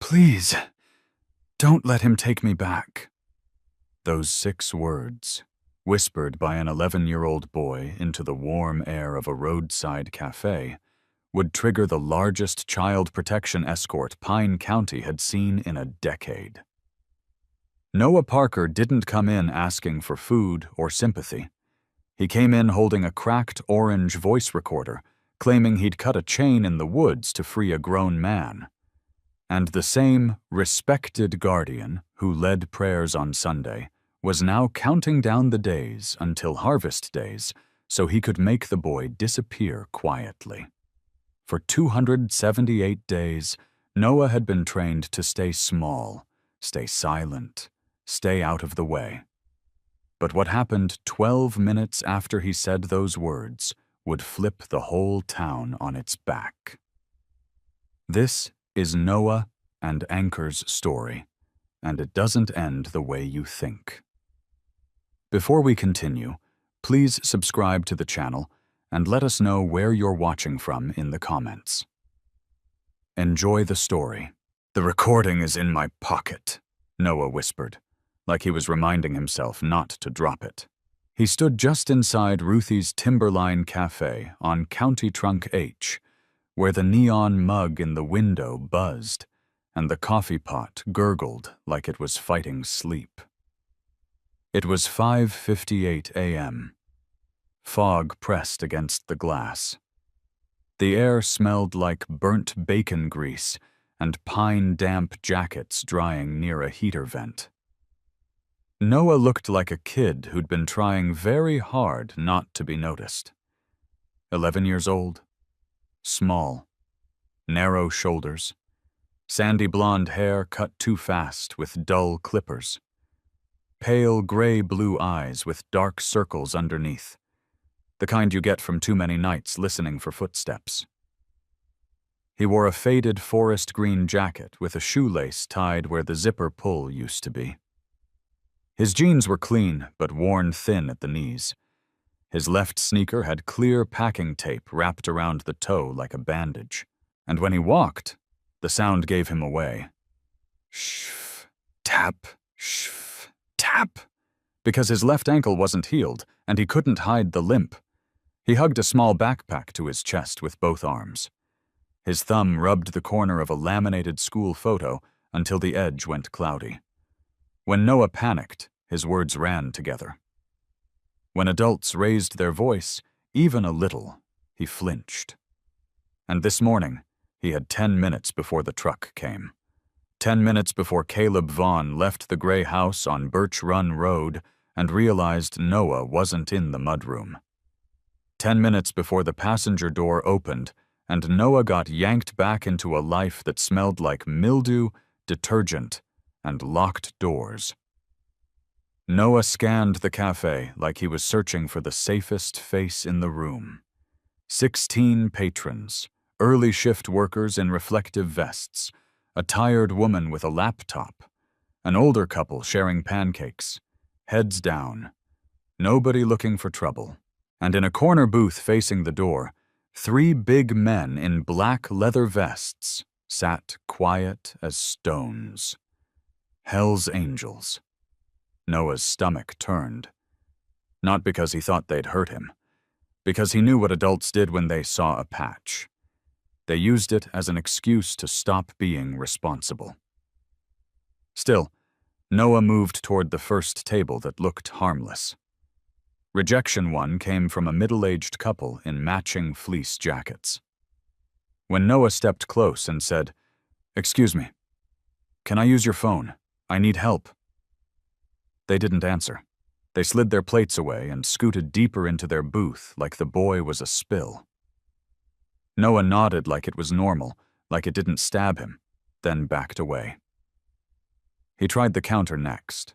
Please, don't let him take me back. Those 6 words, whispered by an 11-year-old boy into the warm air of a roadside cafe, would trigger the largest child protection escort Pine County had seen in a decade. Noah Parker didn't come in asking for food or sympathy. He came in holding a cracked orange voice recorder, claiming he'd cut a chain in the woods to free a grown man. And the same respected guardian who led prayers on Sunday was now counting down the days until harvest days so he could make the boy disappear quietly. For 278 days, Noah had been trained to stay small, stay silent, stay out of the way. But what happened 12 minutes after he said those words would flip the whole town on its back. This is Noah and Anchor's story, and it doesn't end the way you think. Before we continue, please subscribe to the channel and let us know where you're watching from in the comments. Enjoy the story. The recording is in my pocket, Noah whispered, like he was reminding himself not to drop it. He stood just inside Ruthie's Timberline Cafe on County Trunk H, where the neon mug in the window buzzed and the coffee pot gurgled like it was fighting sleep. It was 5:58 a.m. Fog pressed against the glass. The air smelled like burnt bacon grease and pine-damp jackets drying near a heater vent. Noah looked like a kid who'd been trying very hard not to be noticed. 11 years old, small, narrow shoulders, sandy blonde hair cut too fast with dull clippers, pale gray-blue eyes with dark circles underneath, the kind you get from too many nights listening for footsteps. He wore a faded forest green jacket with a shoelace tied where the zipper pull used to be. His jeans were clean but worn thin at the knees. His left sneaker had clear packing tape wrapped around the toe like a bandage, and when he walked, the sound gave him away. Shh, tap, shh, tap, because his left ankle wasn't healed and he couldn't hide the limp. He hugged a small backpack to his chest with both arms. His thumb rubbed the corner of a laminated school photo until the edge went cloudy. When Noah panicked, his words ran together. When adults raised their voice, even a little, he flinched. And this morning, he had 10 minutes before the truck came. 10 minutes before Caleb Vaughn left the gray house on Birch Run Road and realized Noah wasn't in the mudroom. 10 minutes before the passenger door opened and Noah got yanked back into a life that smelled like mildew, detergent, and locked doors. Noah scanned the cafe like he was searching for the safest face in the room. 16 patrons, early shift workers in reflective vests, a tired woman with a laptop, an older couple sharing pancakes, heads down, nobody looking for trouble. And in a corner booth facing the door, 3 big men in black leather vests sat quiet as stones. Hell's Angels. Noah's stomach turned. Not because he thought they'd hurt him, because he knew what adults did when they saw a patch. They used it as an excuse to stop being responsible. Still, Noah moved toward the first table that looked harmless. Rejection 1 came from a middle-aged couple in matching fleece jackets. When Noah stepped close and said, "Excuse me, can I use your phone? I need help." They didn't answer. They slid their plates away and scooted deeper into their booth like the boy was a spill. Noah nodded like it was normal, like it didn't stab him, then backed away. He tried the counter next.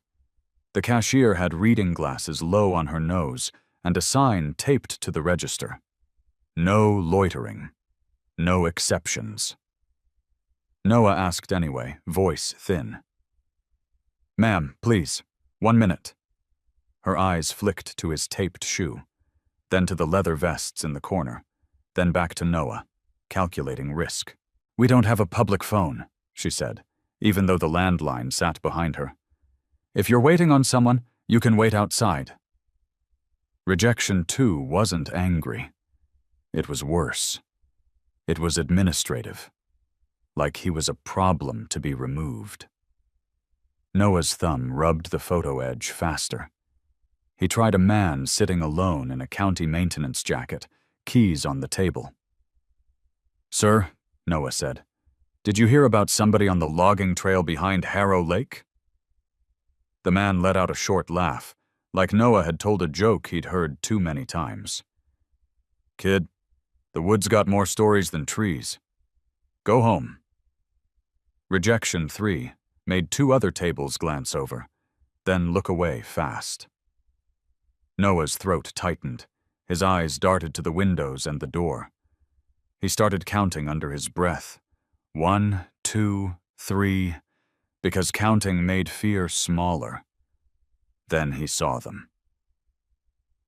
The cashier had reading glasses low on her nose and a sign taped to the register. No loitering. No exceptions. Noah asked anyway, voice thin. "Ma'am, please, 1 minute." Her eyes flicked to his taped shoe, then to the leather vests in the corner, then back to Noah, calculating risk. "We don't have a public phone," she said, even though the landline sat behind her. "If you're waiting on someone, you can wait outside." Rejection 2 wasn't angry. It was worse. It was administrative, like he was a problem to be removed. Noah's thumb rubbed the photo edge faster. He tried a man sitting alone in a county maintenance jacket, keys on the table. "Sir," Noah said, "did you hear about somebody on the logging trail behind Harrow Lake?" The man let out a short laugh, like Noah had told a joke he'd heard too many times. "Kid, the woods got more stories than trees. Go home." Rejection 3 made 2 other tables glance over, then look away fast. Noah's throat tightened. His eyes darted to the windows and the door. He started counting under his breath. 1, 2, 3, because counting made fear smaller. Then he saw them.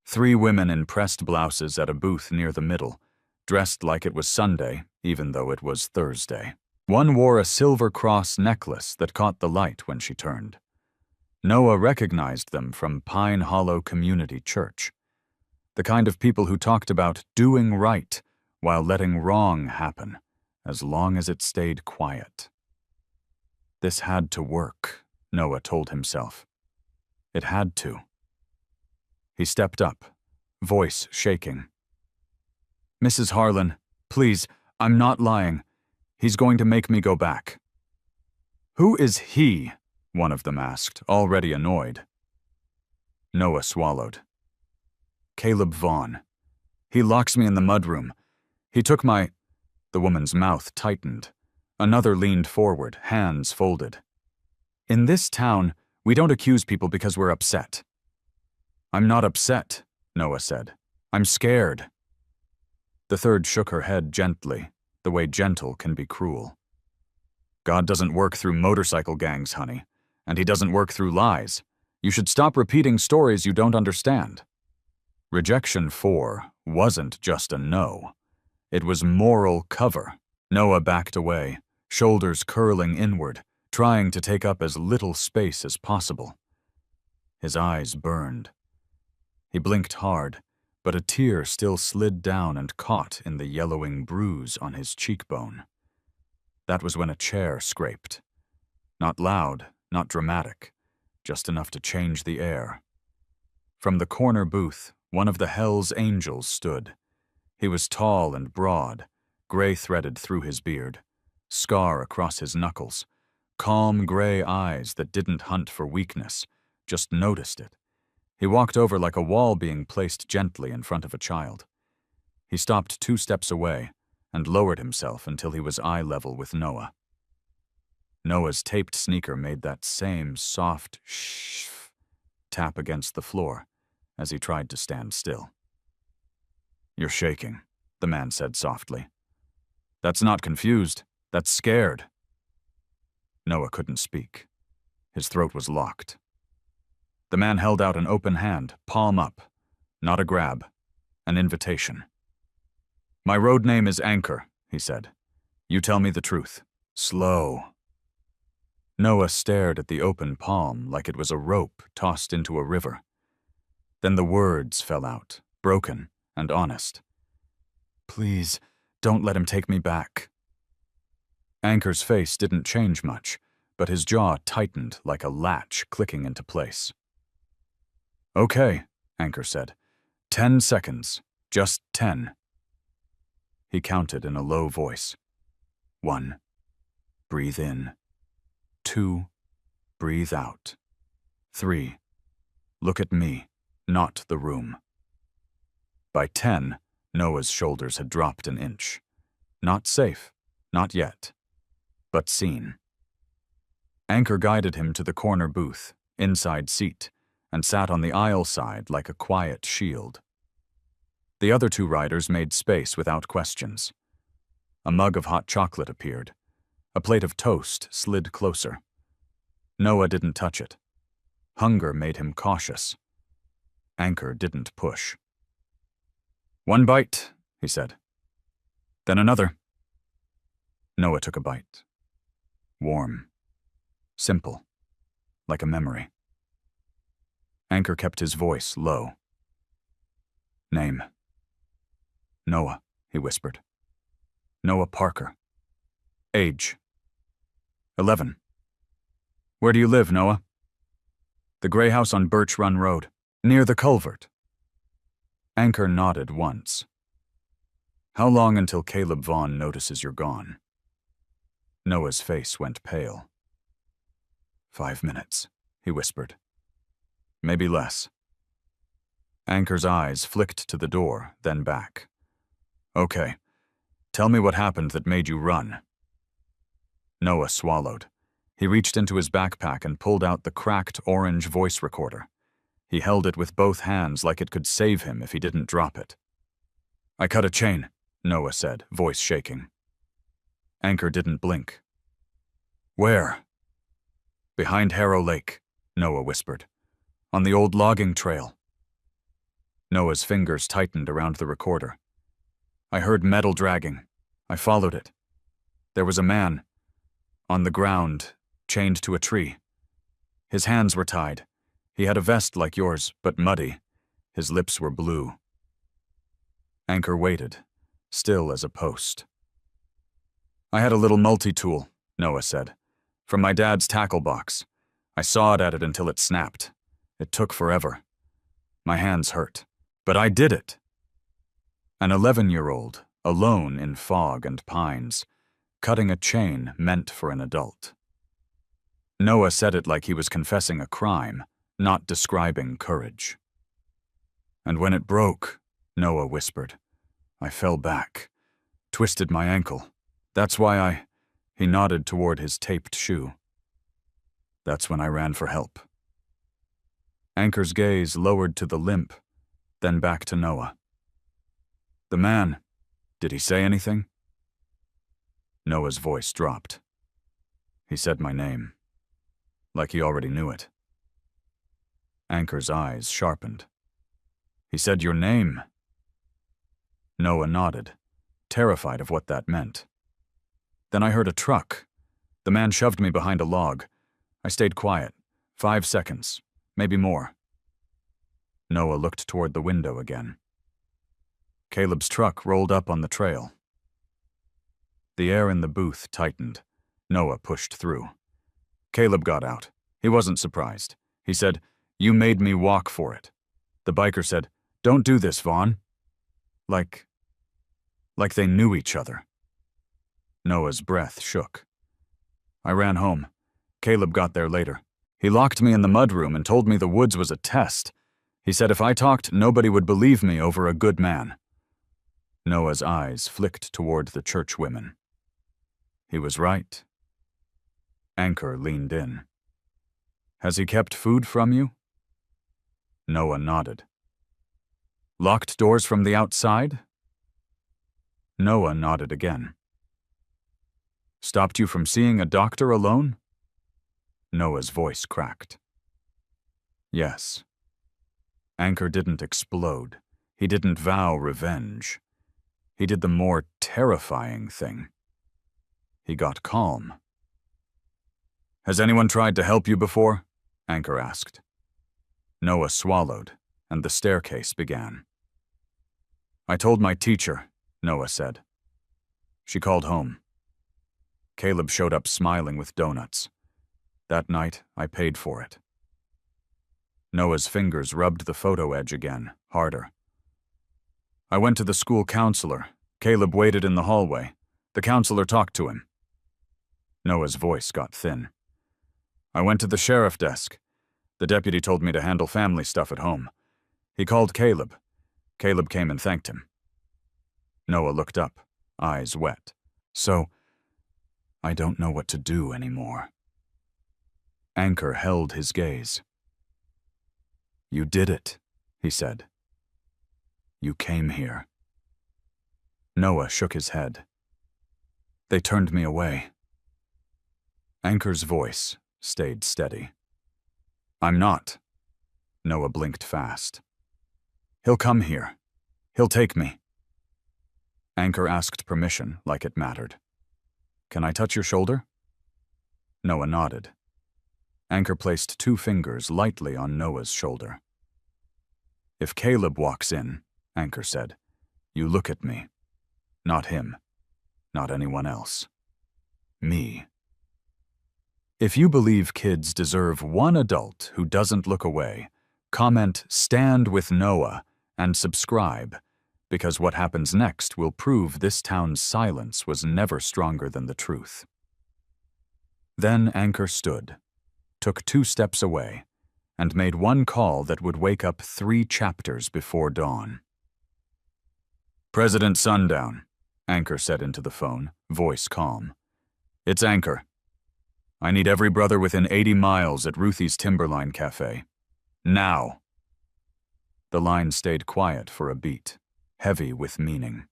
3 women in pressed blouses at a booth near the middle, dressed like it was Sunday, even though it was Thursday. One wore a silver cross necklace that caught the light when she turned. Noah recognized them from Pine Hollow Community Church, the kind of people who talked about doing right while letting wrong happen, as long as it stayed quiet. This had to work, Noah told himself. It had to. He stepped up, voice shaking. "Mrs. Harlan, please, I'm not lying. He's going to make me go back." "Who is he?" one of them asked, already annoyed. Noah swallowed. "Caleb Vaughn. He locks me in the mudroom. He took my—" The woman's mouth tightened. Another leaned forward, hands folded. "In this town, we don't accuse people because we're upset." "I'm not upset," Noah said. "I'm scared." The third shook her head gently, the way gentle can be cruel. "God doesn't work through motorcycle gangs, honey, and he doesn't work through lies. You should stop repeating stories you don't understand." Rejection 4 wasn't just a no. It was moral cover. Noah backed away, shoulders curling inward, trying to take up as little space as possible. His eyes burned. He blinked hard, but a tear still slid down and caught in the yellowing bruise on his cheekbone. That was when a chair scraped. Not loud, not dramatic, just enough to change the air. From the corner booth, one of the Hell's Angels stood. He was tall and broad, gray threaded through his beard, scar across his knuckles, calm gray eyes that didn't hunt for weakness, just noticed it. He walked over like a wall being placed gently in front of a child. He stopped 2 steps away and lowered himself until he was eye level with Noah. Noah's taped sneaker made that same soft shh tap against the floor as he tried to stand still. "You're shaking," the man said softly. "That's not confused. That's scared." Noah couldn't speak. His throat was locked. The man held out an open hand, palm up. Not a grab. An invitation. "My road name is Anchor," he said. "You tell me the truth. Slow." Noah stared at the open palm like it was a rope tossed into a river. Then the words fell out, broken and honest. "Please, don't let him take me back." Anchor's face didn't change much, but his jaw tightened like a latch clicking into place. "Okay," Anchor said. 10 seconds. Just 10. He counted in a low voice. 1. Breathe in. 2. Breathe out. 3. Look at me, not the room. By 10, Noah's shoulders had dropped an inch. Not safe, not yet, but seen. Anchor guided him to the corner booth, inside seat, and sat on the aisle side like a quiet shield. The other 2 riders made space without questions. A mug of hot chocolate appeared. A plate of toast slid closer. Noah didn't touch it. Hunger made him cautious. Anchor didn't push. 1 bite, he said. Then another. Noah took a bite. Warm. Simple, like a memory. Anchor kept his voice low. Name. Noah, he whispered. Noah Parker. Age. 11. Where do you live, Noah? The gray house on Birch Run Road, near the culvert. Anchor nodded once. How long until Caleb Vaughn notices you're gone? Noah's face went pale. 5 minutes, he whispered. Maybe less. Anchor's eyes flicked to the door, then back. Okay, tell me what happened that made you run. Noah swallowed. He reached into his backpack and pulled out the cracked orange voice recorder. He held it with both hands like it could save him if he didn't drop it. I cut a chain, Noah said, voice shaking. Anchor didn't blink. Where? Behind Harrow Lake, Noah whispered. On the old logging trail. Noah's fingers tightened around the recorder. I heard metal dragging. I followed it. There was a man, on the ground, chained to a tree. His hands were tied. He had a vest like yours, but muddy. His lips were blue. Anchor waited, still as a post. I had a little multi-tool, Noah said, from my dad's tackle box. I sawed at it until it snapped. It took forever. My hands hurt. But I did it. An 11-year-old, alone in fog and pines, cutting a chain meant for an adult. Noah said it like he was confessing a crime, not describing courage. And when it broke, Noah whispered, I fell back, twisted my ankle. That's why He nodded toward his taped shoe. That's when I ran for help. Anchor's gaze lowered to the limp, then back to Noah. The man, did he say anything? Noah's voice dropped. He said my name, like he already knew it. Anchor's eyes sharpened. He said your name. Noah nodded, terrified of what that meant. Then I heard a truck. The man shoved me behind a log. I stayed quiet. 5 seconds, maybe more. Noah looked toward the window again. Caleb's truck rolled up on the trail. The air in the booth tightened. Noah pushed through. Caleb got out. He wasn't surprised. He said, "You made me walk for it." The biker said, "Don't do this, Vaughn." Like they knew each other. Noah's breath shook. I ran home. Caleb got there later. He locked me in the mudroom and told me the woods was a test. He said if I talked, nobody would believe me over a good man. Noah's eyes flicked toward the church women. He was right. Anchor leaned in. Has he kept food from you? Noah nodded. Locked doors from the outside? Noah nodded again. Stopped you from seeing a doctor alone? Noah's voice cracked. Yes. Anchor didn't explode. He didn't vow revenge. He did the more terrifying thing. He got calm. Has anyone tried to help you before? Anchor asked. Noah swallowed, and the staircase began. I told my teacher, Noah said. She called home. Caleb showed up smiling with donuts. That night, I paid for it. Noah's fingers rubbed the photo edge again, harder. I went to the school counselor. Caleb waited in the hallway. The counselor talked to him. Noah's voice got thin. I went to the sheriff desk. The deputy told me to handle family stuff at home. He called Caleb. Caleb came and thanked him. Noah looked up, eyes wet. So, I don't know what to do anymore. Anchor held his gaze. You did it, he said. You came here. Noah shook his head. They turned me away. Anchor's voice stayed steady. I'm not. Noah blinked fast. He'll come here. He'll take me. Anchor asked permission like it mattered. Can I touch your shoulder? Noah nodded. Anchor placed 2 fingers lightly on Noah's shoulder. "If Caleb walks in," Anchor said, "you look at me. Not him. Not anyone else. Me. If you believe kids deserve one adult who doesn't look away, comment 'Stand with Noah' and subscribe, because what happens next will prove this town's silence was never stronger than the truth." Then Anchor stood, took 2 steps away, and made one call that would wake up 3 chapters before dawn. "President Sundown," Anchor said into the phone, voice calm. "It's Anchor. I need every brother within 80 miles at Ruthie's Timberline Cafe. Now." The line stayed quiet for a beat, heavy with meaning.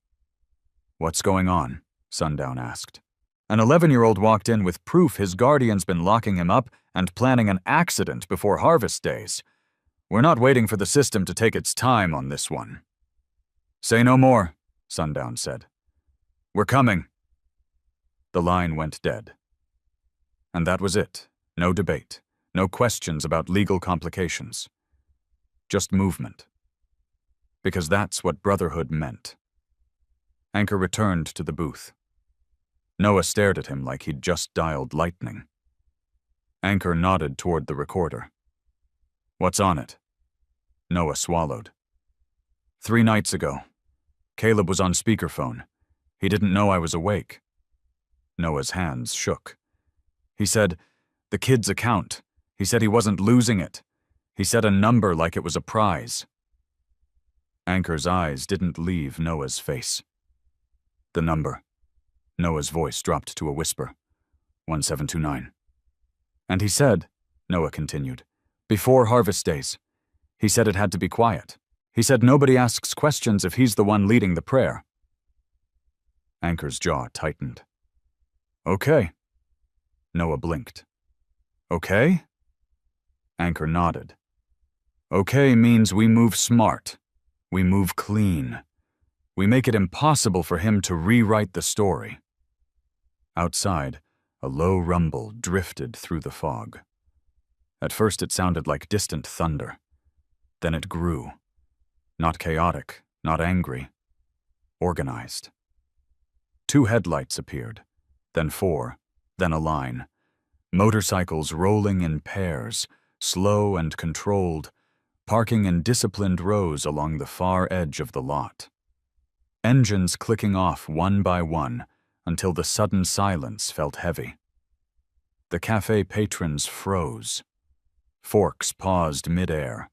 "What's going on?" Sundown asked. "An 11-year-old walked in with proof his guardian's been locking him up and planning an accident before harvest days. We're not waiting for the system to take its time on this one." "Say no more," Sundown said. "We're coming." The line went dead. And that was it. No debate. No questions about legal complications. Just movement. Because that's what brotherhood meant. Anchor returned to the booth. Noah stared at him like he'd just dialed lightning. Anchor nodded toward the recorder. "What's on it?" Noah swallowed. 3 nights ago. Caleb was on speakerphone. He didn't know I was awake." Noah's hands shook. "He said, 'The kid's account.' He said he wasn't losing it. He said a number like it was a prize." Anchor's eyes didn't leave Noah's face. "The number." Noah's voice dropped to a whisper. 1729. "And he said," Noah continued, "before harvest days. He said it had to be quiet. He said nobody asks questions if he's the one leading the prayer." Anchor's jaw tightened. "Okay." Noah blinked. "Okay?" Anchor nodded. "Okay means we move smart. We move clean. We make it impossible for him to rewrite the story." Outside, a low rumble drifted through the fog. At first it sounded like distant thunder. Then it grew. Not chaotic, not angry. Organized. 2 headlights appeared, then 4, then a line. Motorcycles rolling in pairs, slow and controlled, parking in disciplined rows along the far edge of the lot. Engines clicking off one by one until the sudden silence felt heavy. The cafe patrons froze. Forks paused mid-air,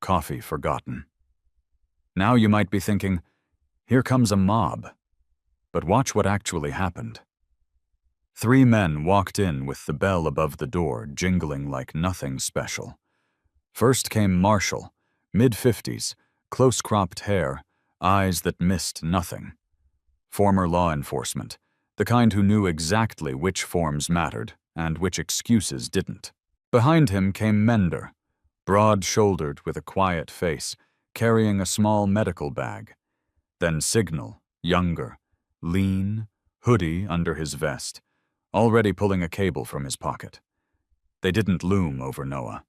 coffee forgotten. Now you might be thinking, here comes a mob. But watch what actually happened. 3 men walked in with the bell above the door jingling like nothing special. First came Marshall, mid-50s, close-cropped hair, eyes that missed nothing. Former law enforcement, the kind who knew exactly which forms mattered and which excuses didn't. Behind him came Mender, broad-shouldered with a quiet face, carrying a small medical bag. Then Signal, younger, lean, hoodie under his vest, already pulling a cable from his pocket. They didn't loom over Noah.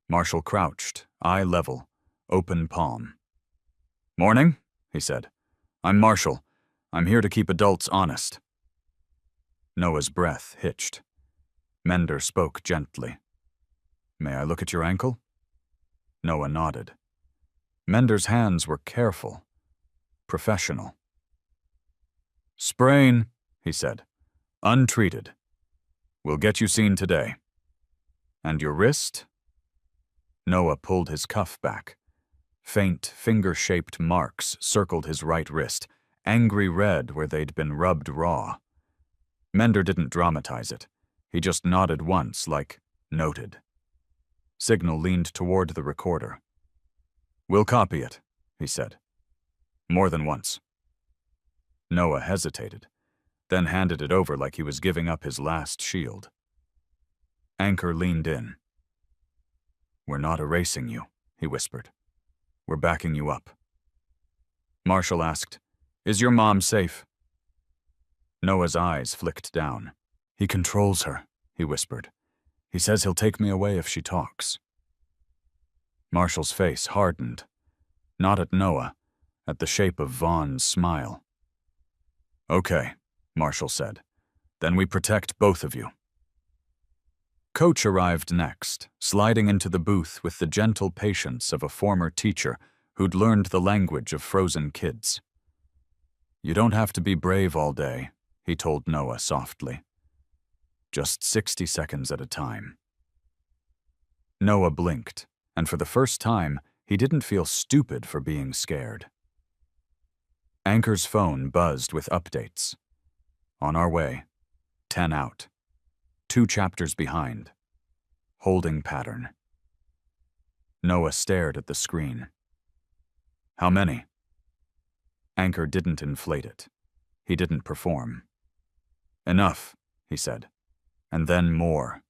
Marshall crouched, eye level, open palm. "Morning," he said. "I'm Marshall. I'm here to keep adults honest." Noah's breath hitched. Mender spoke gently. "May I look at your ankle?" Noah nodded. Mender's hands were careful, professional. "Sprain," he said. "Untreated. We'll get you seen today. And your wrist?" Noah pulled his cuff back. Faint, finger-shaped marks circled his right wrist, angry red where they'd been rubbed raw. Mender didn't dramatize it. He just nodded once, like, noted. Signal leaned toward the recorder. "We'll copy it," he said. "More than once." Noah hesitated, then handed it over like he was giving up his last shield. Anchor leaned in. "We're not erasing you," he whispered. "We're backing you up." Marshall asked, "Is your mom safe?" Noah's eyes flicked down. "He controls her," he whispered. He says he'll take me away if she talks. Marshall's face hardened, not at Noah, at the shape of Vaughn's smile. Okay, Marshall said. Then we protect both of you. Coach arrived next, sliding into the booth with the gentle patience of a former teacher who'd learned the language of frozen kids. You don't have to be brave all day, he told Noah softly. Just 60 seconds at a time. Noah blinked, and for the first time, he didn't feel stupid for being scared. Anchor's phone buzzed with updates. On our way. 10 out. 2 chapters behind. Holding pattern. Noah stared at the screen. How many? Anchor didn't inflate it. He didn't perform. Enough, he said. And then more.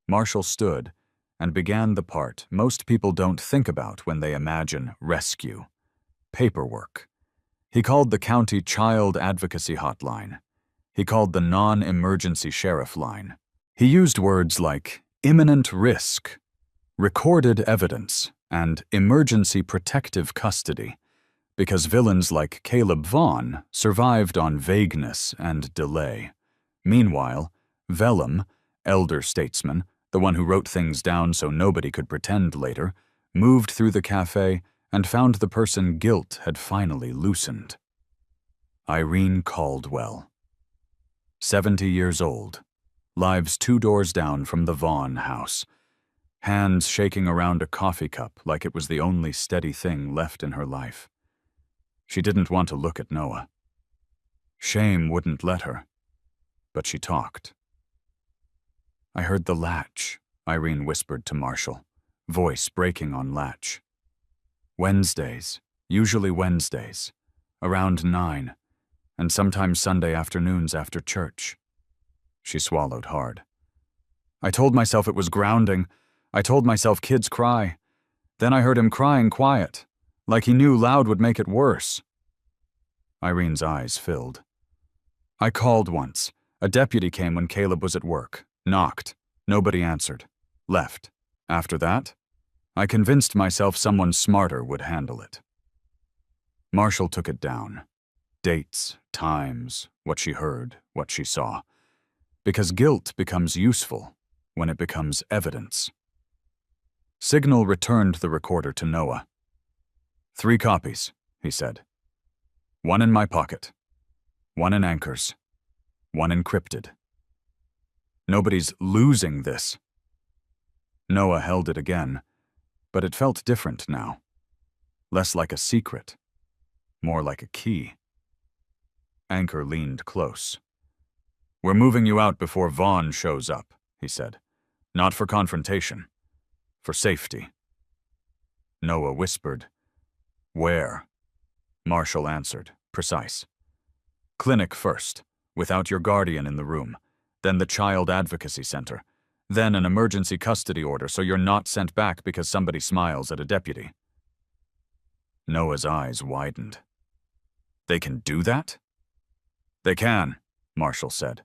Marshall stood and began the part most people don't think about when they imagine rescue. Paperwork. He called the county child advocacy hotline. He called the non-emergency sheriff line. He used words like imminent risk, recorded evidence, and emergency protective custody, because villains like Caleb Vaughn survived on vagueness and delay. Meanwhile, Vellum, elder statesman, the one who wrote things down so nobody could pretend later, moved through the cafe and found the person guilt had finally loosened. Irene Caldwell. 70 years old, lives 2 doors down from the Vaughn house, hands shaking around a coffee cup like it was the only steady thing left in her life. She didn't want to look at Noah. Shame wouldn't let her, but she talked. I heard the latch, Irene whispered to Marshall, voice breaking on latch. Wednesdays, usually Wednesdays, around 9, and sometimes Sunday afternoons after church. She swallowed hard. I told myself it was grounding. I told myself kids cry. Then I heard him crying quiet, like he knew loud would make it worse. Irene's eyes filled. I called once. A deputy came when Caleb was at work. Knocked. Nobody answered. Left. After that, I convinced myself someone smarter would handle it. Marshall took it down. Dates, times, what she heard, what she saw. Because guilt becomes useful when it becomes evidence. Signal returned the recorder to Noah. 3 copies, he said. 1 in my pocket. 1 in Anchor's. 1 encrypted. Nobody's losing this. Noah held it again, but it felt different now. Less like a secret. More like a key. Anchor leaned close. We're moving you out before Vaughn shows up, he said. Not for confrontation. For safety. Noah whispered. Where? Marshall answered, precise. Clinic first, without your guardian in the room. Then the Child Advocacy Center. Then an emergency custody order so you're not sent back because somebody smiles at a deputy. Noah's eyes widened. They can do that? They can, Marshall said.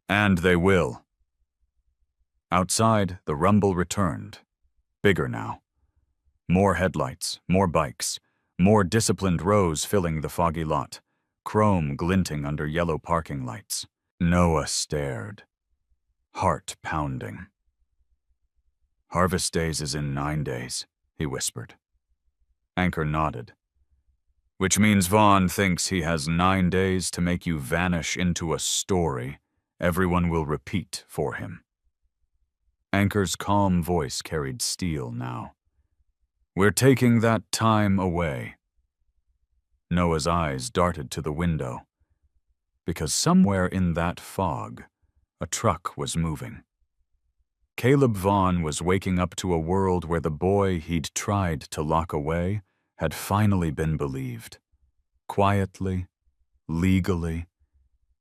And they will. Outside, the rumble returned. Bigger now. More headlights, more bikes, more disciplined rows filling the foggy lot, chrome glinting under yellow parking lights. Noah stared, heart pounding. Harvest Days is in 9 days, he whispered. Anchor nodded. Which means Vaughn thinks he has 9 days to make you vanish into a story everyone will repeat for him. Anchor's calm voice carried steel now. We're taking that time away. Noah's eyes darted to the window, because somewhere in that fog, a truck was moving. Caleb Vaughn was waking up to a world where the boy he'd tried to lock away had finally been believed. Quietly, legally,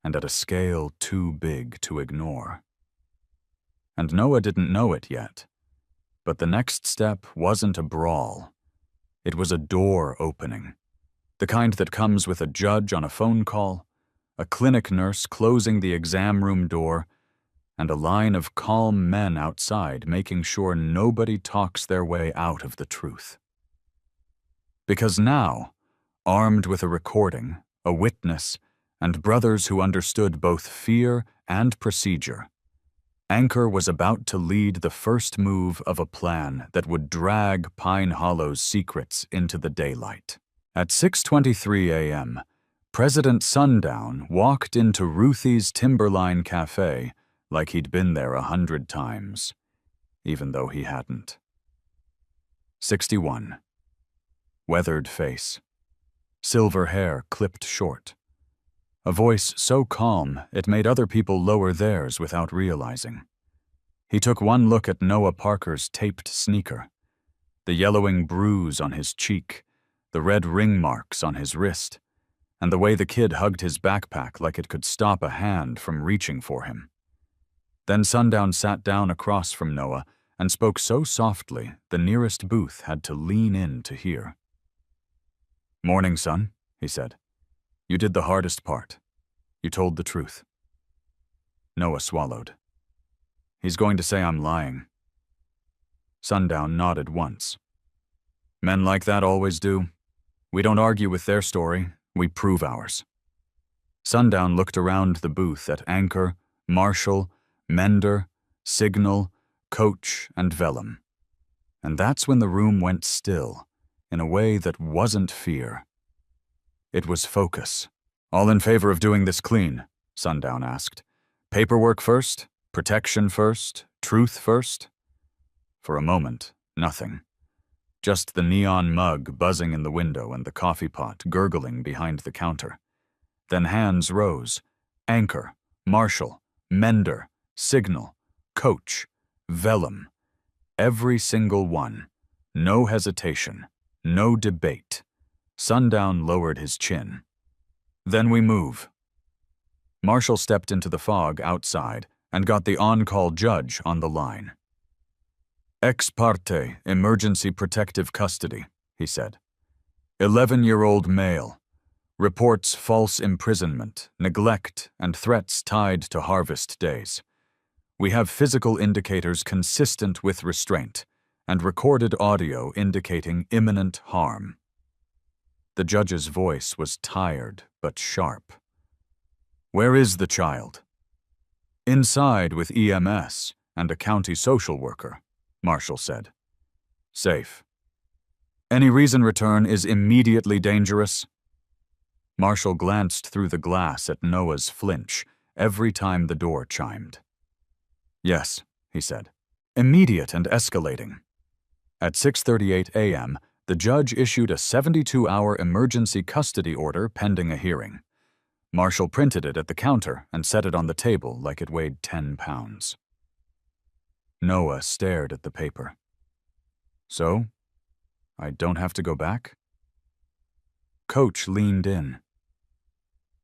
and at a scale too big to ignore. And Noah didn't know it yet, but the next step wasn't a brawl. It was a door opening, the kind that comes with a judge on a phone call, a clinic nurse closing the exam room door, and a line of calm men outside making sure nobody talks their way out of the truth. Because now, armed with a recording, a witness, and brothers who understood both fear and procedure, Anchor was about to lead the first move of a plan that would drag Pine Hollow's secrets into the daylight. At 6:23 a.m., President Sundown walked into Ruthie's Timberline Cafe like he'd been there 100 times, even though he hadn't. 61. Weathered face. Silver hair clipped short. A voice so calm it made other people lower theirs without realizing. He took one look at Noah Parker's taped sneaker, the yellowing bruise on his cheek, the red ring marks on his wrist, and the way the kid hugged his backpack like it could stop a hand from reaching for him. Then Sundown sat down across from Noah and spoke so softly the nearest booth had to lean in to hear. "Morning, son," he said. "You did the hardest part. You told the truth." Noah swallowed. "He's going to say I'm lying." Sundown nodded once. "Men like that always do. We don't argue with their story, we prove ours." Sundown looked around the booth at Anchor, Marshall, Mender, Signal, Coach, and Vellum. And that's when the room went still, in a way that wasn't fear. It was focus. "All in favor of doing this clean?" Sundown asked. "Paperwork first? Protection first? Truth first?" For a moment, nothing. Just the neon mug buzzing in the window and the coffee pot gurgling behind the counter. Then hands rose. Anchor, Marshall, Mender, Signal, Coach, Vellum. Every single one. No hesitation. No debate. Sundown lowered his chin. "Then we move." Marshall stepped into the fog outside and got the on-call judge on the line. "Ex parte, emergency protective custody," he said. 11-year-old male. Reports false imprisonment, neglect, and threats tied to harvest days. We have physical indicators consistent with restraint, and recorded audio indicating imminent harm. The judge's voice was tired but sharp. "Where is the child?" "Inside with EMS and a county social worker," Marshall said. "Safe. Any reason return is immediately dangerous?" Marshall glanced through the glass at Noah's flinch every time the door chimed. "Yes," he said. "Immediate and escalating." At 6:38 a.m., the judge issued a 72-hour emergency custody order pending a hearing. Marshall printed it at the counter and set it on the table like it weighed 10 pounds. Noah stared at the paper. "So, I don't have to go back?" Coach leaned in.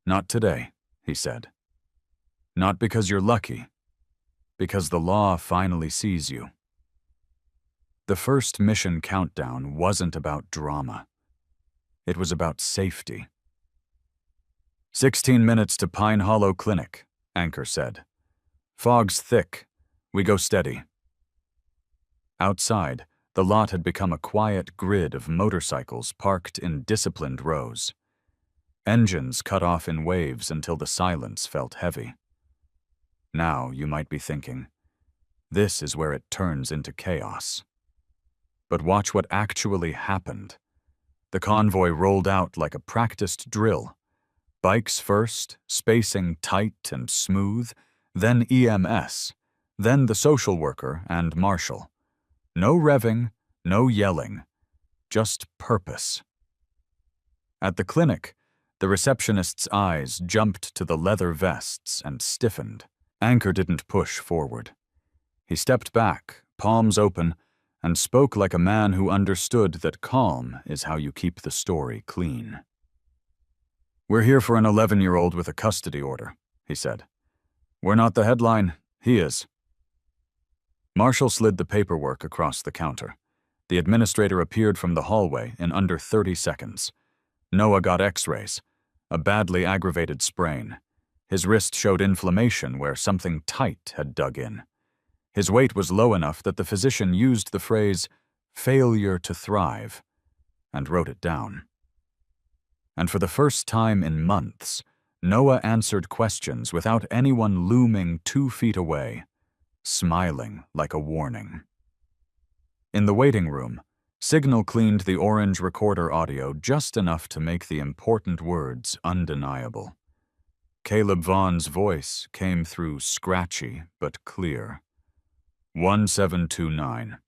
"Not today," he said. "Not because you're lucky. Because the law finally sees you." The first mission countdown wasn't about drama. It was about safety. 16 minutes to Pine Hollow Clinic, Anchor said. "Fog's thick. We go steady." Outside, the lot had become a quiet grid of motorcycles parked in disciplined rows. Engines cut off in waves until the silence felt heavy. Now you might be thinking, this is where it turns into chaos. But watch what actually happened. The convoy rolled out like a practiced drill. Bikes first, spacing tight and smooth, then EMS, then the social worker and Marshall. No revving, no yelling, just purpose. At the clinic, the receptionist's eyes jumped to the leather vests and stiffened. Anchor didn't push forward. He stepped back, palms open, and spoke like a man who understood that calm is how you keep the story clean. "We're here for an 11-year-old with a custody order," he said. "We're not the headline, he is." Marshall slid the paperwork across the counter. The administrator appeared from the hallway in under 30 seconds. Noah got x-rays, a badly aggravated sprain. His wrist showed inflammation where something tight had dug in. His weight was low enough that the physician used the phrase, "failure to thrive," and wrote it down. And for the first time in months, Noah answered questions without anyone looming 2 feet away, smiling like a warning. In the waiting room, Signal cleaned the orange recorder audio just enough to make the important words undeniable. Caleb Vaughn's voice came through scratchy but clear. 1729.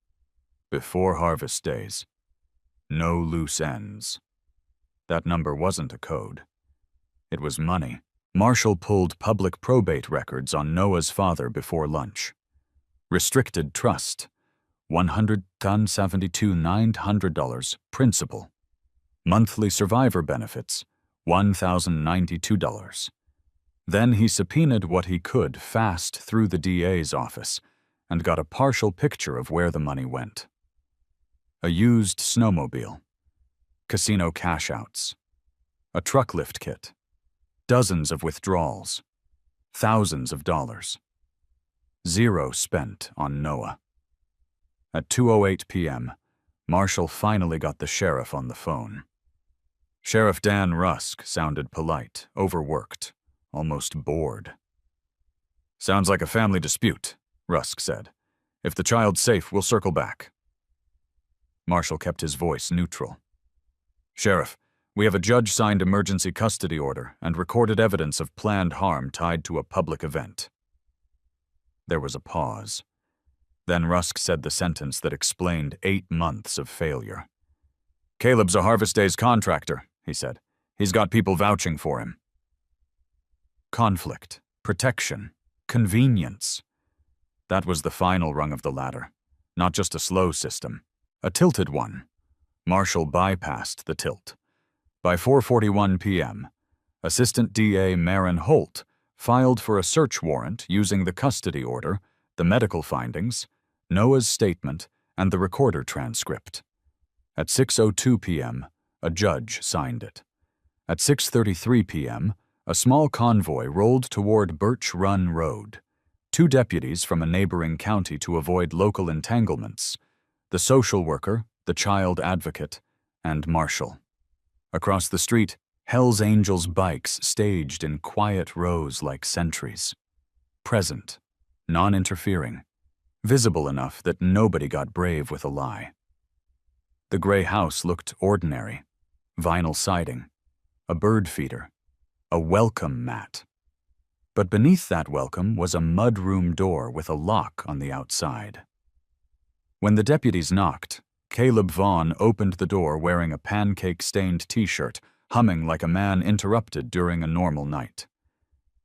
Before harvest days. No loose ends. That number wasn't a code. It was money. Marshall pulled public probate records on Noah's father before lunch. Restricted trust. $172,900 principal. Monthly survivor benefits, $1,092. Then he subpoenaed what he could fast through the DA's office and got a partial picture of where the money went. A used snowmobile, casino cash-outs, a truck lift kit, dozens of withdrawals, thousands of dollars. Zero spent on Noah. At 2:08 p.m., Marshall finally got the sheriff on the phone. Sheriff Dan Rusk sounded polite, overworked, almost bored. "Sounds like a family dispute," Rusk said. "If the child's safe, we'll circle back." Marshall kept his voice neutral. "Sheriff, we have a judge-signed emergency custody order and recorded evidence of planned harm tied to a public event." There was a pause. Then Rusk said the sentence that explained 8 months of failure. "Caleb's a Harvest Days contractor," he said. "He's got people vouching for him." Conflict, protection, convenience. That was the final rung of the ladder. Not just a slow system, a tilted one. Marshall bypassed the tilt. By 4:41 p.m., Assistant DA Marin Holt filed for a search warrant using the custody order, the medical findings, Noah's statement, and the recorder transcript. At 6:02 p.m., a judge signed it. At 6:33 p.m., a small convoy rolled toward Birch Run Road. 2 deputies from a neighboring county to avoid local entanglements, the social worker, the child advocate, and Marshall. Across the street, Hell's Angels bikes staged in quiet rows like sentries. Present, non-interfering, visible enough that nobody got brave with a lie. The gray house looked ordinary. Vinyl siding, a bird feeder, a welcome mat. But beneath that welcome was a mudroom door with a lock on the outside. When the deputies knocked, Caleb Vaughn opened the door wearing a pancake-stained t-shirt, humming like a man interrupted during a normal night.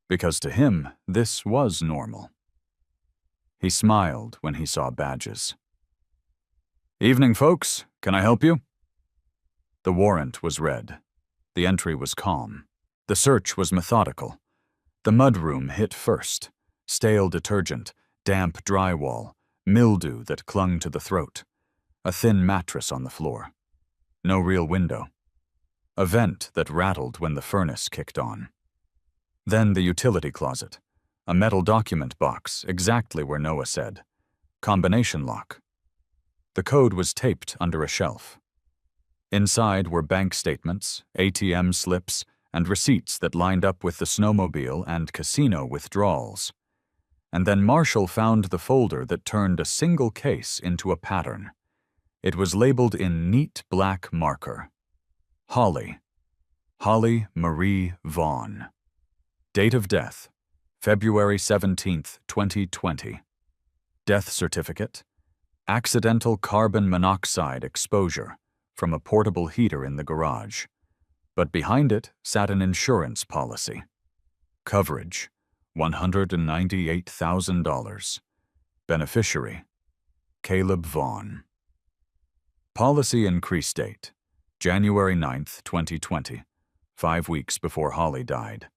Because to him, this was normal. He smiled when he saw badges. "Evening, folks. Can I help you?" The warrant was read. The entry was calm. The search was methodical. The mudroom hit first. Stale detergent, damp drywall, mildew that clung to the throat. A thin mattress on the floor. No real window. A vent that rattled when the furnace kicked on. Then the utility closet. A metal document box, exactly where Noah said. Combination lock. The code was taped under a shelf. Inside were bank statements, ATM slips, and receipts that lined up with the snowmobile and casino withdrawals. And then Marshall found the folder that turned a single case into a pattern. It was labeled in neat black marker. Holly. Holly Marie Vaughn. Date of death, February 17th, 2020. Death certificate, accidental carbon monoxide exposure from a portable heater in the garage. But behind it sat an insurance policy. Coverage, $198,000. Beneficiary, Caleb Vaughn. Policy increase date, January 9th, 2020, 5 weeks before Holly died,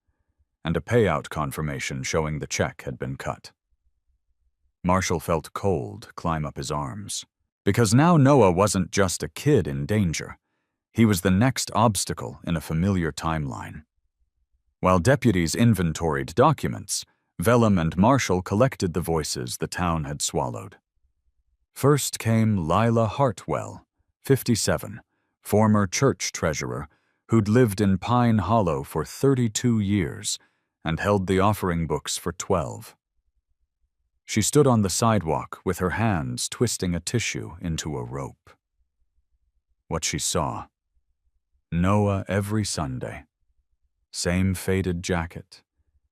and a payout confirmation showing the check had been cut. Marshall felt cold climb up his arms, because now Noah wasn't just a kid in danger. He was the next obstacle in a familiar timeline. While deputies inventoried documents, Vellum and Marshall collected the voices the town had swallowed. First came Lila Hartwell, 57, former church treasurer, who'd lived in Pine Hollow for 32 years and held the offering books for 12. She stood on the sidewalk with her hands twisting a tissue into a rope. What she saw: Noah every Sunday. Same faded jacket,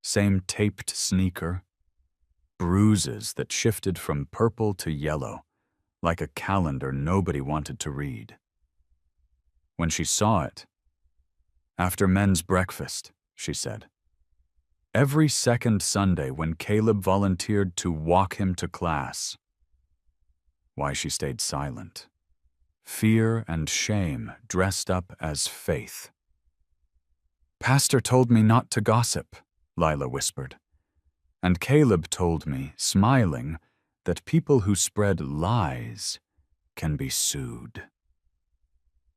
same taped sneaker, bruises that shifted from purple to yellow, like a calendar nobody wanted to read. When she saw it, "After men's breakfast," she said. Every second Sunday when Caleb volunteered to walk him to class. Why she stayed silent. Fear and shame dressed up as faith. "Pastor told me not to gossip," Lila whispered. "And Caleb told me, smiling, that people who spread lies can be sued."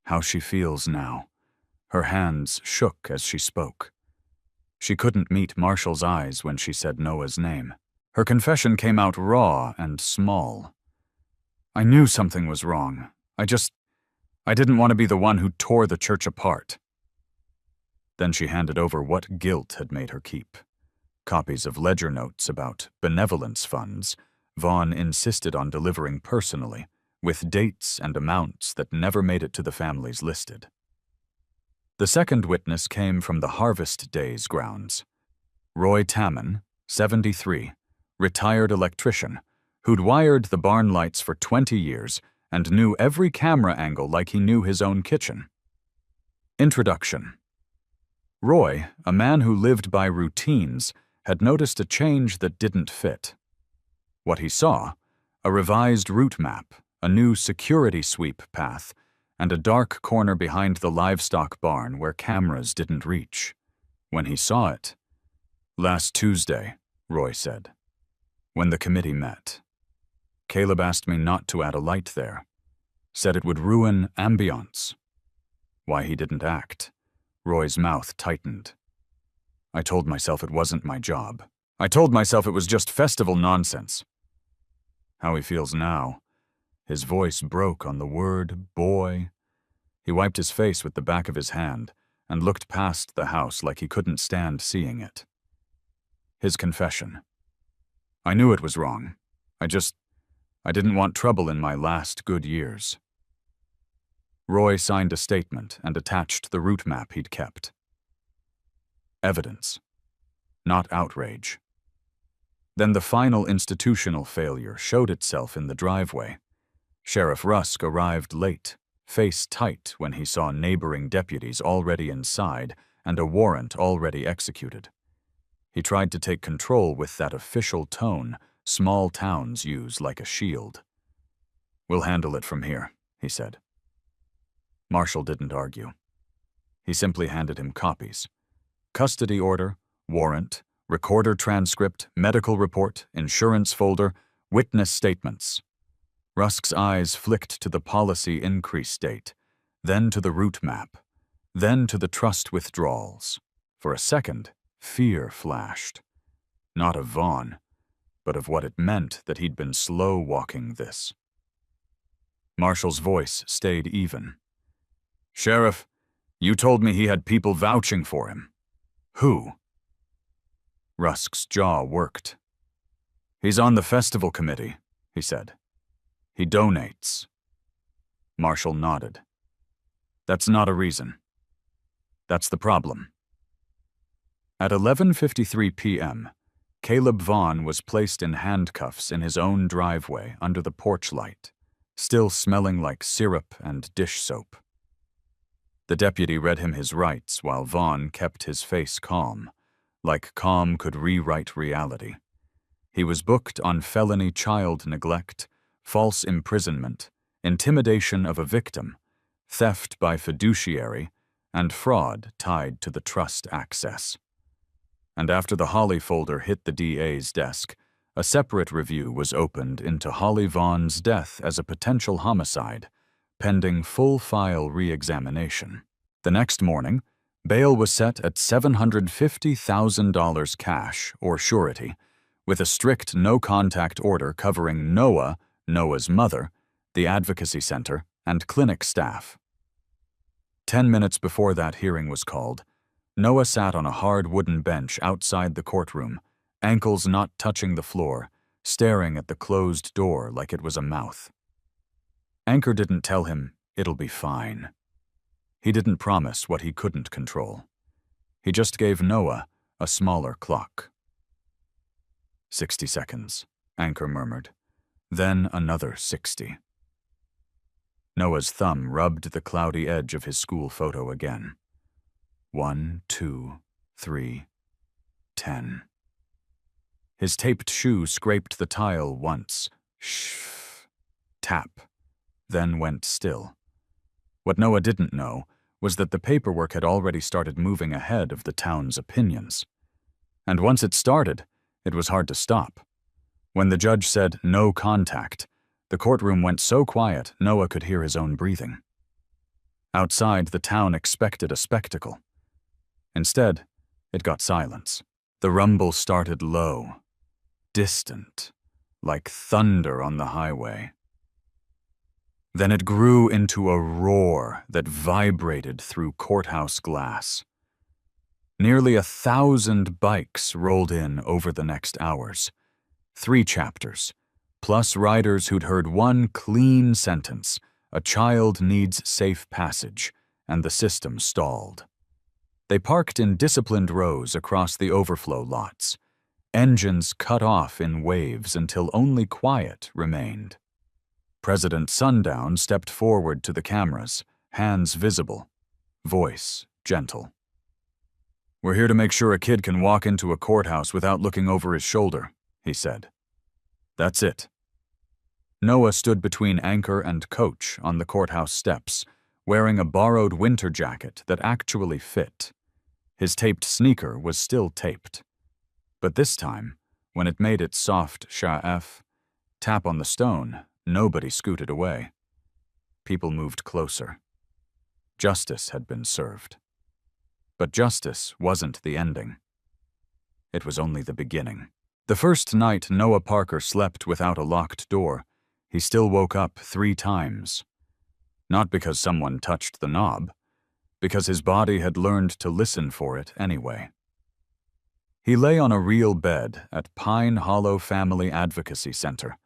How she feels now. Her hands shook as she spoke. She couldn't meet Marshall's eyes when she said Noah's name. Her confession came out raw and small. "I knew something was wrong. I didn't want to be the one who tore the church apart." Then she handed over what guilt had made her keep. Copies of ledger notes about benevolence funds Vaughn insisted on delivering personally, with dates and amounts that never made it to the families listed. The second witness came from the Harvest Days grounds. Roy Tamman, 73, retired electrician, who'd wired the barn lights for 20 years and knew every camera angle like he knew his own kitchen. Introduction. Roy, a man who lived by routines, had noticed a change that didn't fit. What he saw: a revised route map, a new security sweep path, and a dark corner behind the livestock barn where cameras didn't reach. When he saw it, "Last Tuesday," Roy said, "when the committee met. Caleb asked me not to add a light there. Said it would ruin ambiance." Why he didn't act. Roy's mouth tightened. "I told myself it wasn't my job. I told myself it was just festival nonsense." How he feels now. His voice broke on the word boy. He wiped his face with the back of his hand and looked past the house like he couldn't stand seeing it. His confession. "I knew it was wrong. I didn't want trouble in my last good years." Roy signed a statement and attached the route map he'd kept. Evidence, not outrage. Then the final institutional failure showed itself in the driveway. Sheriff Rusk arrived late, face tight when he saw neighboring deputies already inside and a warrant already executed. He tried to take control with that official tone small towns use like a shield. "We'll handle it from here," he said. Marshall didn't argue. He simply handed him copies. Custody order, warrant, recorder transcript, medical report, insurance folder, witness statements. Rusk's eyes flicked to the policy increase date, then to the route map, then to the trust withdrawals. For a second, fear flashed. Not of Vaughn, but of what it meant that he'd been slow-walking this. Marshall's voice stayed even. "Sheriff, you told me he had people vouching for him. Who?" Rusk's jaw worked. "He's on the festival committee," he said. "He donates." Marshall nodded. "That's not a reason. That's the problem." At 11:53 p.m., Caleb Vaughn was placed in handcuffs in his own driveway under the porch light, still smelling like syrup and dish soap. The deputy read him his rights while Vaughn kept his face calm, like calm could rewrite reality. He was booked on felony child neglect, false imprisonment, intimidation of a victim, theft by fiduciary, and fraud tied to the trust access. And after the Holly folder hit the DA's desk, a separate review was opened into Holly Vaughn's death as a potential homicide, pending full-file re-examination. The next morning, Bail was set at $750,000 cash, or surety, with a strict no-contact order covering Noah, Noah's mother, the advocacy center, and clinic staff. 10 minutes before that hearing was called, Noah sat on a hard wooden bench outside the courtroom, ankles not touching the floor, staring at the closed door like it was a mouth. Anchor didn't tell him, "It'll be fine." He didn't promise what he couldn't control. He just gave Noah a smaller clock. 60 seconds, Anchor murmured. Then another 60. Noah's thumb rubbed the cloudy edge of his school photo again. 1, 2, 3, 10. His taped shoe scraped the tile once. Shh. Tap. Then went still. What Noah didn't know was that the paperwork had already started moving ahead of the town's opinions. And once it started, it was hard to stop. When the judge said no contact, the courtroom went so quiet Noah could hear his own breathing. Outside, the town expected a spectacle. Instead, it got silence. The rumble started low, distant, like thunder on the highway. Then it grew into a roar that vibrated through courthouse glass. Nearly 1,000 bikes rolled in over the next hours. 3 chapters, plus riders who'd heard one clean sentence: a child needs safe passage, and the system stalled. They parked in disciplined rows across the overflow lots. Engines cut off in waves until only quiet remained. President Sundown stepped forward to the cameras, hands visible, voice gentle. "We're here to make sure a kid can walk into a courthouse without looking over his shoulder," he said. "That's it." Noah stood between Anchor and Coach on the courthouse steps, wearing a borrowed winter jacket that actually fit. His taped sneaker was still taped. But this time, when it made its soft sha'ef tap on the stone, nobody scooted away. People moved closer. Justice had been served. But justice wasn't the ending. It was only the beginning. The first night Noah Parker slept without a locked door, he still woke up 3 times. Not because someone touched the knob, because his body had learned to listen for it anyway. He lay on a real bed at Pine Hollow Family Advocacy Center,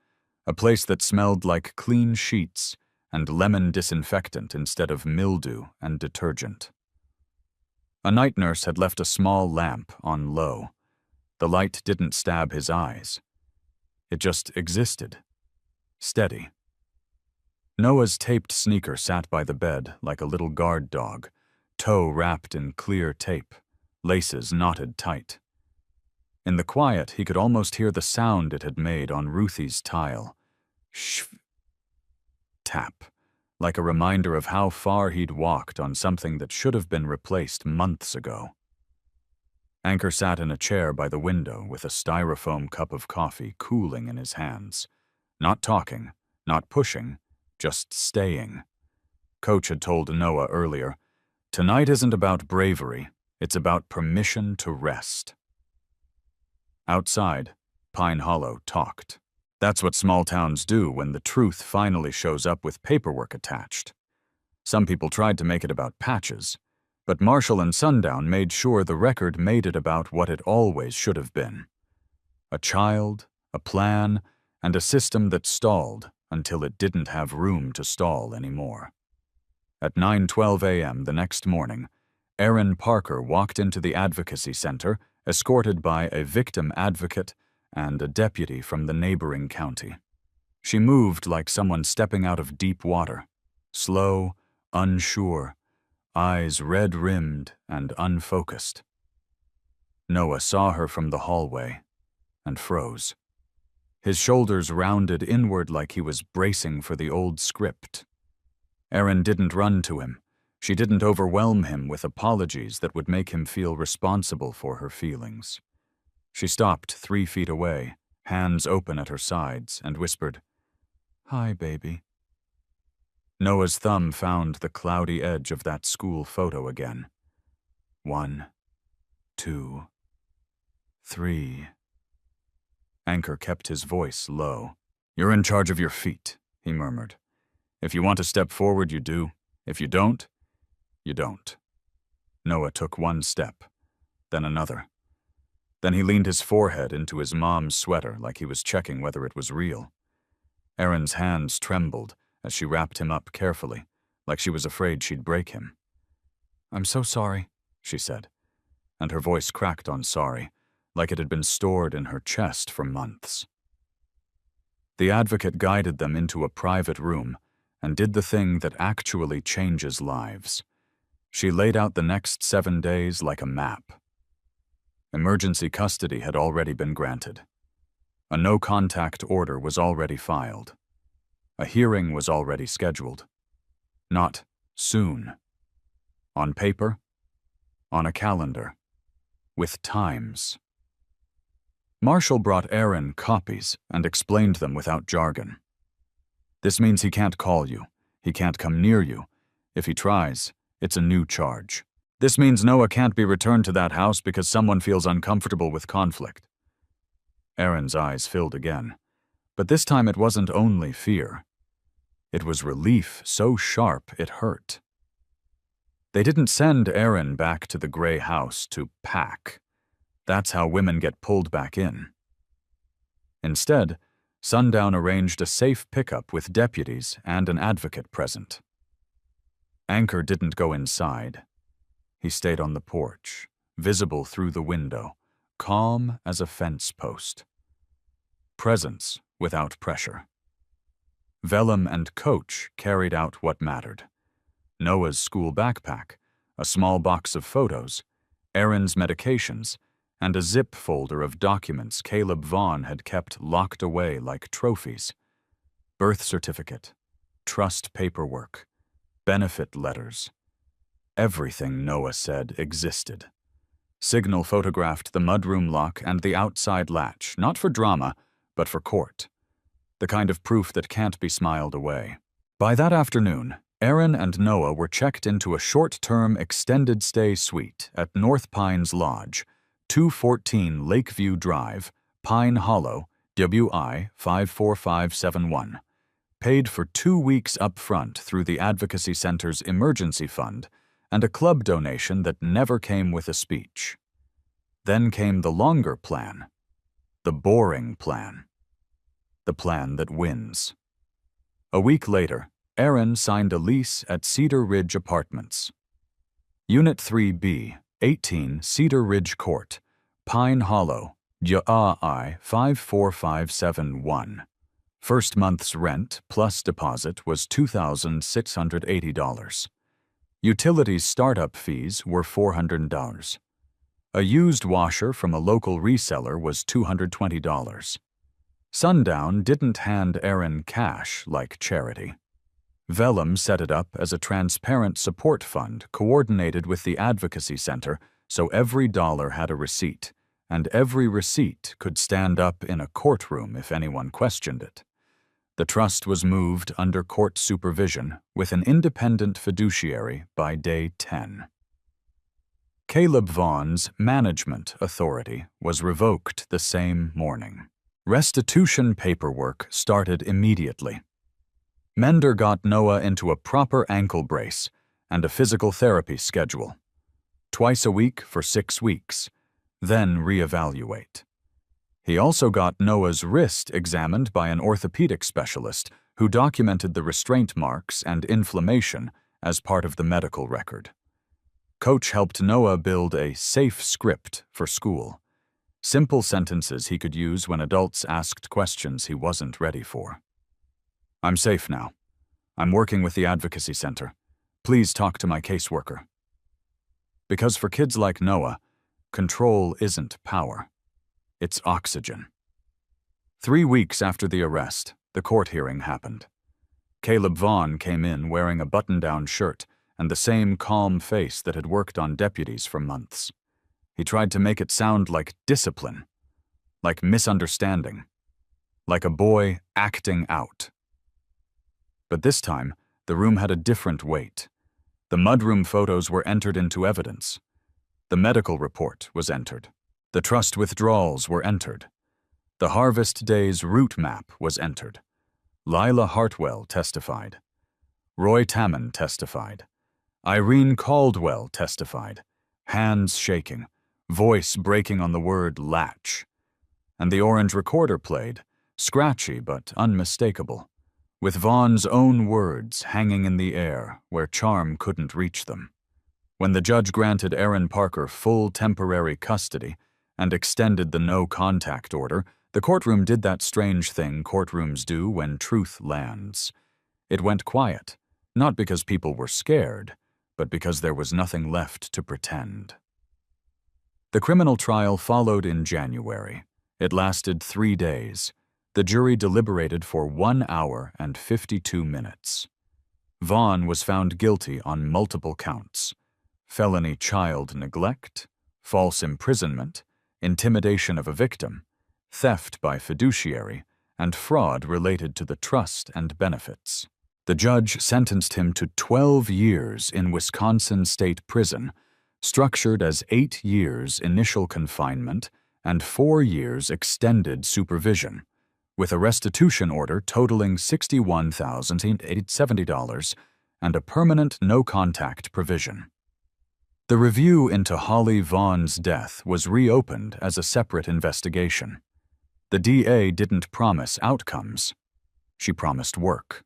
a place that smelled like clean sheets and lemon disinfectant instead of mildew and detergent. A night nurse had left a small lamp on low. The light didn't stab his eyes. It just existed, steady. Noah's taped sneaker sat by the bed like a little guard dog, toe wrapped in clear tape, laces knotted tight. In the quiet, he could almost hear the sound it had made on Ruthie's tile. Shh. Tap, like a reminder of how far he'd walked on something that should have been replaced months ago. Anchor sat in a chair by the window with a styrofoam cup of coffee cooling in his hands. Not talking, not pushing, just staying. Coach had told Noah earlier, "Tonight isn't about bravery, it's about permission to rest." Outside, Pine Hollow talked. That's what small towns do when the truth finally shows up with paperwork attached. Some people tried to make it about patches, but Marshall and Sundown made sure the record made it about what it always should have been. A child, a plan, and a system that stalled until it didn't have room to stall anymore. At 9:12 a.m. the next morning, Erin Parker walked into the advocacy center, escorted by a victim advocate and a deputy from the neighboring county. She moved like someone stepping out of deep water, slow, unsure, eyes red-rimmed and unfocused. Noah saw her from the hallway and froze. His shoulders rounded inward like he was bracing for the old script. Erin didn't run to him. She didn't overwhelm him with apologies that would make him feel responsible for her feelings. She stopped 3 feet away, hands open at her sides, and whispered, "Hi, baby." Noah's thumb found the cloudy edge of that school photo again. 1, 2, 3. Anchor kept his voice low. "You're in charge of your feet," he murmured. "If you want to step forward, you do. If you don't, you don't." Noah took one step, then another. Then he leaned his forehead into his mom's sweater like he was checking whether it was real. Erin's hands trembled as she wrapped him up carefully, like she was afraid she'd break him. "I'm so sorry," she said, and her voice cracked on sorry, like it had been stored in her chest for months. The advocate guided them into a private room and did the thing that actually changes lives. She laid out the next 7 days like a map. Emergency custody had already been granted. A no-contact order was already filed. A hearing was already scheduled. Not soon. On paper, on a calendar, with times. Marshall brought Erin copies and explained them without jargon. "This means he can't call you. He can't come near you. If he tries, it's a new charge. This means Noah can't be returned to that house because someone feels uncomfortable with conflict." Erin's eyes filled again, but this time it wasn't only fear. It was relief so sharp it hurt. They didn't send Erin back to the gray house to pack. That's how women get pulled back in. Instead, Sundown arranged a safe pickup with deputies and an advocate present. Anchor didn't go inside. He stayed on the porch, visible through the window, calm as a fence post. Presence without pressure. Vellum and Coach carried out what mattered. Noah's school backpack, a small box of photos, Erin's medications, and a zip folder of documents Caleb Vaughn had kept locked away like trophies. Birth certificate, trust paperwork, benefit letters. Everything, Noah said, existed. Signal photographed the mudroom lock and the outside latch, not for drama, but for court. The kind of proof that can't be smiled away. By that afternoon, Erin and Noah were checked into a short-term extended stay suite at North Pines Lodge, 214 Lakeview Drive, Pine Hollow, WI 54571. Paid for 2 weeks up front through the Advocacy Center's emergency fund and a club donation that never came with a speech. Then came the longer plan, the boring plan, the plan that wins. A week later, Erin signed a lease at Cedar Ridge Apartments. Unit 3B, 18 Cedar Ridge Court, Pine Hollow, WI 54571. First month's rent plus deposit was $2,680. Utilities startup fees were $400. A used washer from a local reseller was $220. Sundown didn't hand Erin cash like charity. Vellum set it up as a transparent support fund coordinated with the Advocacy Center so every dollar had a receipt, and every receipt could stand up in a courtroom if anyone questioned it. The trust was moved under court supervision with an independent fiduciary by day 10. Caleb Vaughn's management authority was revoked the same morning. Restitution paperwork started immediately. Mender got Noah into a proper ankle brace and a physical therapy schedule. Twice a week for 6 weeks, then reevaluate. He also got Noah's wrist examined by an orthopedic specialist who documented the restraint marks and inflammation as part of the medical record. Coach helped Noah build a safe script for school. Simple sentences he could use when adults asked questions he wasn't ready for. "I'm safe now. I'm working with the Advocacy Center. Please talk to my caseworker." Because for kids like Noah, control isn't power. It's oxygen. 3 weeks after the arrest, the court hearing happened. Caleb Vaughn came in wearing a button-down shirt and the same calm face that had worked on deputies for months. He tried to make it sound like discipline, like misunderstanding, like a boy acting out. But this time, the room had a different weight. The mudroom photos were entered into evidence. The medical report was entered. The trust withdrawals were entered. The harvest day's route map was entered. Lila Hartwell testified. Roy Tamman testified. Irene Caldwell testified, hands shaking, voice breaking on the word latch. And the orange recorder played, scratchy but unmistakable, with Vaughn's own words hanging in the air where charm couldn't reach them. When the judge granted Aaron Parker full temporary custody and extended the no-contact order, the courtroom did that strange thing courtrooms do when truth lands. It went quiet, not because people were scared, but because there was nothing left to pretend. The criminal trial followed in January. It lasted 3 days. The jury deliberated for 1 hour and 52 minutes. Vaughn was found guilty on multiple counts: felony child neglect, false imprisonment, intimidation of a victim, theft by fiduciary, and fraud related to the trust and benefits. The judge sentenced him to 12 years in Wisconsin State Prison, structured as 8 years initial confinement and 4 years extended supervision, with a restitution order totaling $61,870 and a permanent no-contact provision. The review into Holly Vaughn's death was reopened as a separate investigation. The DA didn't promise outcomes. She promised work.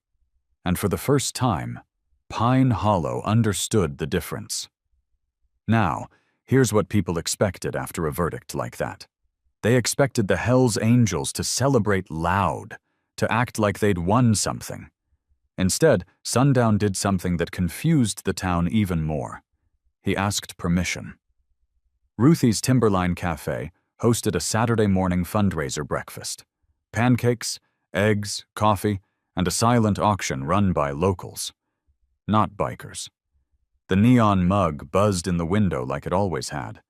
And for the first time, Pine Hollow understood the difference. Now, here's what people expected after a verdict like that. They expected the Hells Angels to celebrate loud, to act like they'd won something. Instead, Sundown did something that confused the town even more. He asked permission. Ruthie's Timberline Cafe hosted a Saturday morning fundraiser breakfast. Pancakes, eggs, coffee, and a silent auction run by locals, not bikers. The neon mug buzzed in the window like it always had.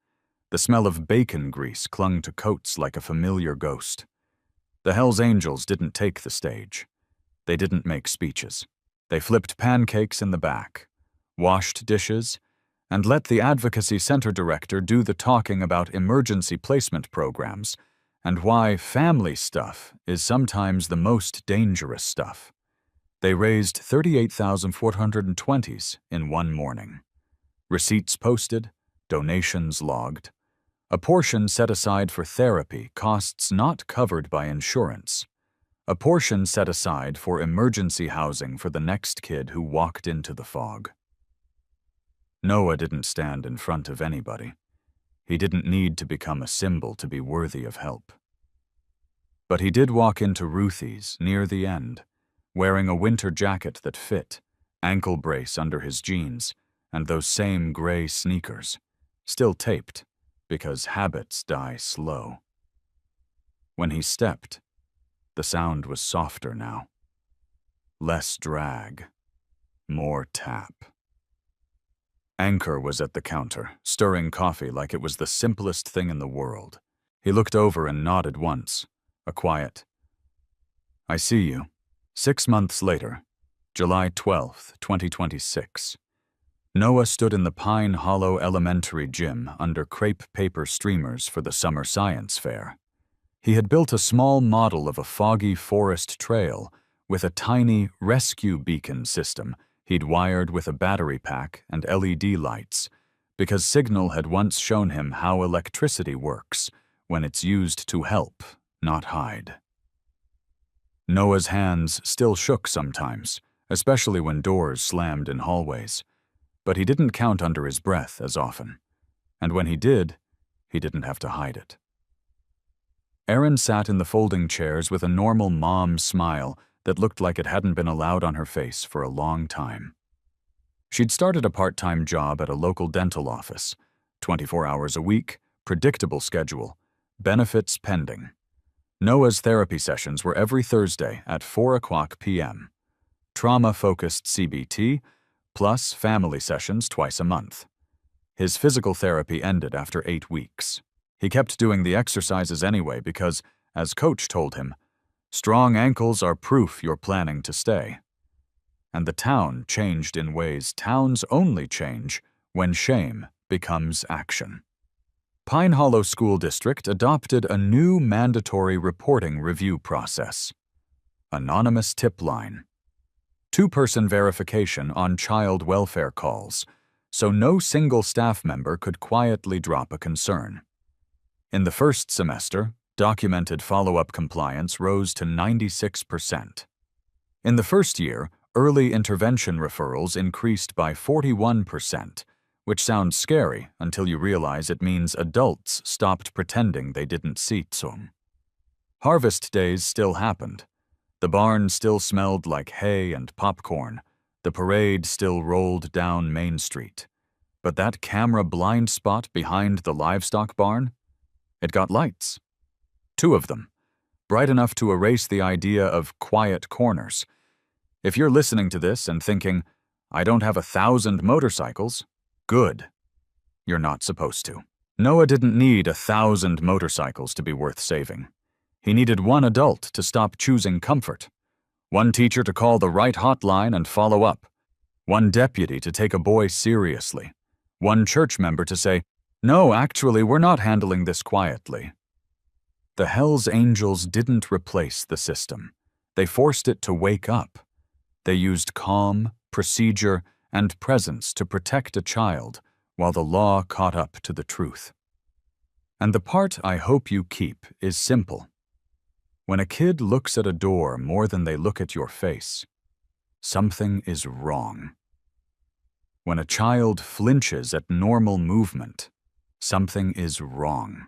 The smell of bacon grease clung to coats like a familiar ghost. The Hells Angels didn't take the stage. They didn't make speeches. They flipped pancakes in the back, washed dishes, and let the Advocacy Center director do the talking about emergency placement programs and why family stuff is sometimes the most dangerous stuff. They raised 38,420s in one morning. Receipts posted, donations logged. A portion set aside for therapy, costs not covered by insurance. A portion set aside for emergency housing for the next kid who walked into the fog. Noah didn't stand in front of anybody. He didn't need to become a symbol to be worthy of help. But he did walk into Ruthie's near the end, wearing a winter jacket that fit, ankle brace under his jeans, and those same gray sneakers, still taped, because habits die slow. When he stepped, the sound was softer now. Less drag, more tap. Anchor was at the counter, stirring coffee like it was the simplest thing in the world. He looked over and nodded once, a quiet, "I see you." 6 months later, July 12th, 2026. Noah stood in the Pine Hollow Elementary gym under crepe paper streamers for the summer science fair. He had built a small model of a foggy forest trail with a tiny rescue beacon system he'd wired with a battery pack and LED lights, because Signal had once shown him how electricity works when it's used to help, not hide. Noah's hands still shook sometimes, especially when doors slammed in hallways, but he didn't count under his breath as often, and when he did, he didn't have to hide it. Erin sat in the folding chairs with a normal mom smile that looked like it hadn't been allowed on her face for a long time. She'd started a part-time job at a local dental office, 24 hours a week, predictable schedule, benefits pending. Noah's therapy sessions were every Thursday at 4:00 p.m. Trauma-focused CBT, plus family sessions twice a month. His physical therapy ended after 8 weeks. He kept doing the exercises anyway because, as Coach told him, strong ankles are proof you're planning to stay. And the town changed in ways towns only change when shame becomes action. Pine Hollow School District adopted a new mandatory reporting review process. Anonymous tip line. Two-person verification on child welfare calls, so no single staff member could quietly drop a concern. In the first semester, documented follow-up compliance rose to 96%. In the first year, early intervention referrals increased by 41%, which sounds scary until you realize it means adults stopped pretending they didn't see Tsung. Harvest days still happened. The barn still smelled like hay and popcorn. The parade still rolled down Main Street. But that camera blind spot behind the livestock barn? It got lights. 2 of them, bright enough to erase the idea of quiet corners. If you're listening to this and thinking, I don't have 1,000 motorcycles, good. You're not supposed to. Noah didn't need 1,000 motorcycles to be worth saving. He needed one adult to stop choosing comfort, one teacher to call the right hotline and follow up, one deputy to take a boy seriously, one church member to say, no, actually, we're not handling this quietly. The Hells Angels didn't replace the system. They forced it to wake up. They used calm, procedure, and presence to protect a child while the law caught up to the truth. And the part I hope you keep is simple. When a kid looks at a door more than they look at your face, something is wrong. When a child flinches at normal movement, something is wrong.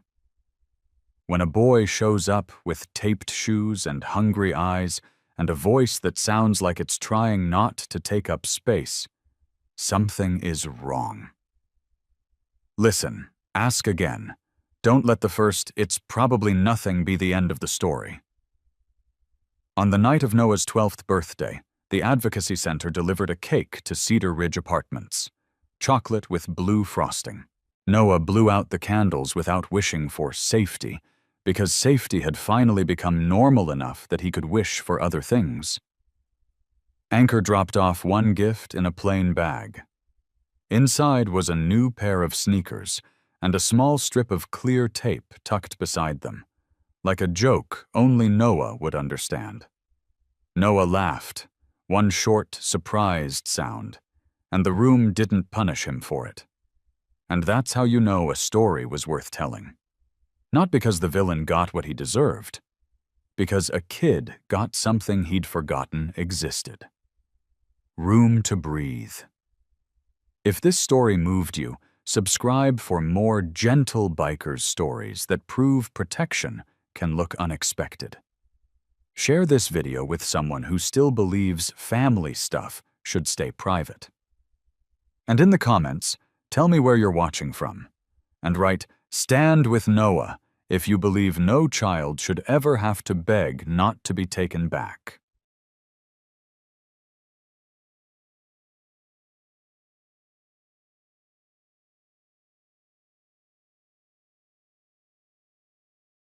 When a boy shows up with taped shoes and hungry eyes and a voice that sounds like it's trying not to take up space, something is wrong. Listen, ask again. Don't let the first, it's probably nothing be the end of the story. On the night of Noah's 12th birthday, the Advocacy Center delivered a cake to Cedar Ridge Apartments, chocolate with blue frosting. Noah blew out the candles without wishing for safety, because safety had finally become normal enough that he could wish for other things. Anchor dropped off one gift in a plain bag. Inside was a new pair of sneakers and a small strip of clear tape tucked beside them, like a joke only Noah would understand. Noah laughed, one short, surprised sound, and the room didn't punish him for it. And that's how you know a story was worth telling. Not because the villain got what he deserved, because a kid got something he'd forgotten existed. Room to breathe. If this story moved you, subscribe for more gentle bikers' stories that prove protection can look unexpected. Share this video with someone who still believes family stuff should stay private. And in the comments, tell me where you're watching from. And write, "Stand with Noah," if you believe no child should ever have to beg not to be taken back.